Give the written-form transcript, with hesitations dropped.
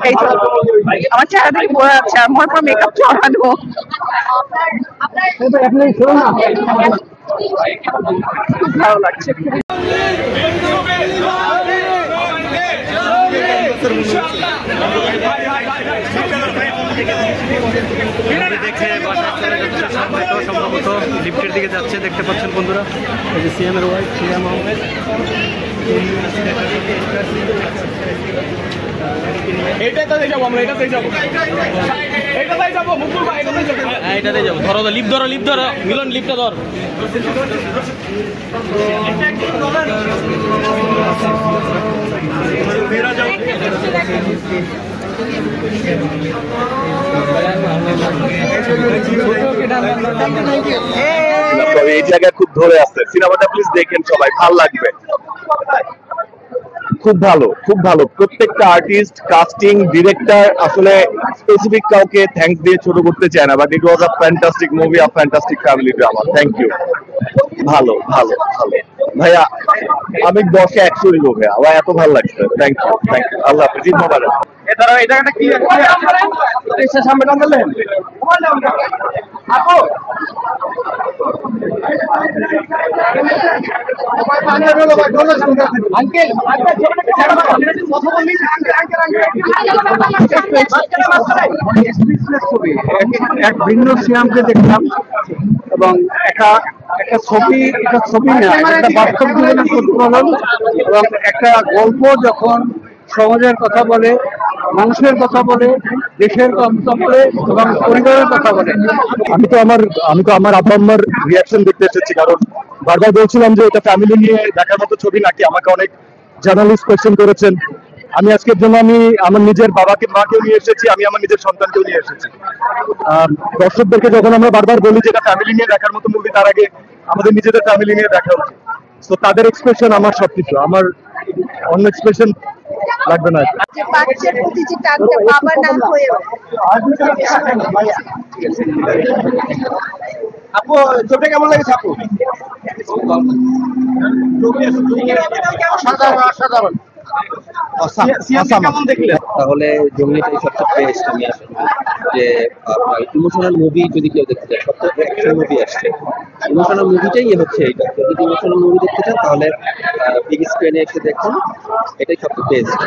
এই তো আমার চেহারা দেখে বোঝা যাচ্ছে আমার পুরো মেকআপ চড়ানো। খুব ভালো লাগছে। দেখে সম্ভবত লিফটের দিকে যাচ্ছে, দেখতে পাচ্ছেন বন্ধুরা। এই যে সিএম এর ওয়াইফ সিয়াম আহমেদ। এটাতেই যাবো আমরা, এটাতেই যাবো, এটাতেই যাবো, মুকুল ভাই এটাতেই যাবো। হ্যাঁ এটাতেই যাবো। ধরো লিফট ধরো, লিফট ধরো মিলন, লিফটটা ধর। এই জায়গায় খুব ধরে আসছে সিনেমাটা, প্লিজ দেখেন সবাই, ভালো লাগবে। খুব ভালো, খুব ভালো। প্রত্যেকটা আর্টিস্ট, কাস্টিং, ডিরেক্টর, আসলে স্পেসিফিক কাউকে থ্যাঙ্কস দিয়ে ছোট করতে চায় না, but it was a fantastic movie, a fantastic family drama. Thank you. ভালো ভালো ভালো ভাইয়া, আমি 10-এ 100 দিব ভাইয়া, আমার এত ভালো লাগছে। Thank you, thank you. আল্লাহ হাফেজ, ঈদ মোবারক। এটারা এই জায়গাটা কি সামনে টানলেন আপু এক ভিন্ন সিয়ামকে দেখলাম এবং একটা ছবি, এটা ছবি না, একটা বাস্তব জীবনের প্রতিফলন এবং একটা গল্প যখন সমাজের কথা বলে, মানুষের কথা বলে, দেশের কথা বলে এবং পরিবারের কথা বলে। আমি তো আমার আব্বা আম্মার রিয়াকশন দেখতে এসেছি, কারণ বারবার বলছিলাম যে এটা ফ্যামিলি নিয়ে দেখার মতো ছবি নাকি। আমাকে অনেক জার্নালিস্ট কোয়েশ্চেন করেছেন। আমি আজকের জন্য আমি আমার নিজের বাবাকে, মাকেও নিয়ে এসেছি, আমি আমার নিজের সন্তানকেও নিয়ে এসেছি। দর্শকদেরকে যখন আমরা বারবার বলি যে এটা ফ্যামিলি নিয়ে দেখার মতো মুভি, তার আগে আমাদের নিজেদের ফ্যামিলি নিয়ে দেখা উচিত। তো তাদের এক্সপ্রেশন আমার সবকিছু, আমার অন্য এক্সপ্রেশন লাগবে না। বাচ্চার প্রতি যে টানটা বাবা না হয়েও। আপু ছবিটা কেমন লেগেছে আপু? অসাধারণ। কেমন দেখলেন? তাহলে জঙ্গলিটাই সবচেয়ে বেস্ট। আমি আসলে যে ইমোশনাল মুভি যদি কেউ দেখতে চায়, সবচেয়ে অ্যাকশন মুভি আসছে, ইমোশনাল মুভিটাই হচ্ছে এইটা। যদি ইমোশনাল মুভি দেখতে চান তাহলে বিগ স্ক্রিনে এসে দেখুন, এটাই সবচেয়ে বেস্ট।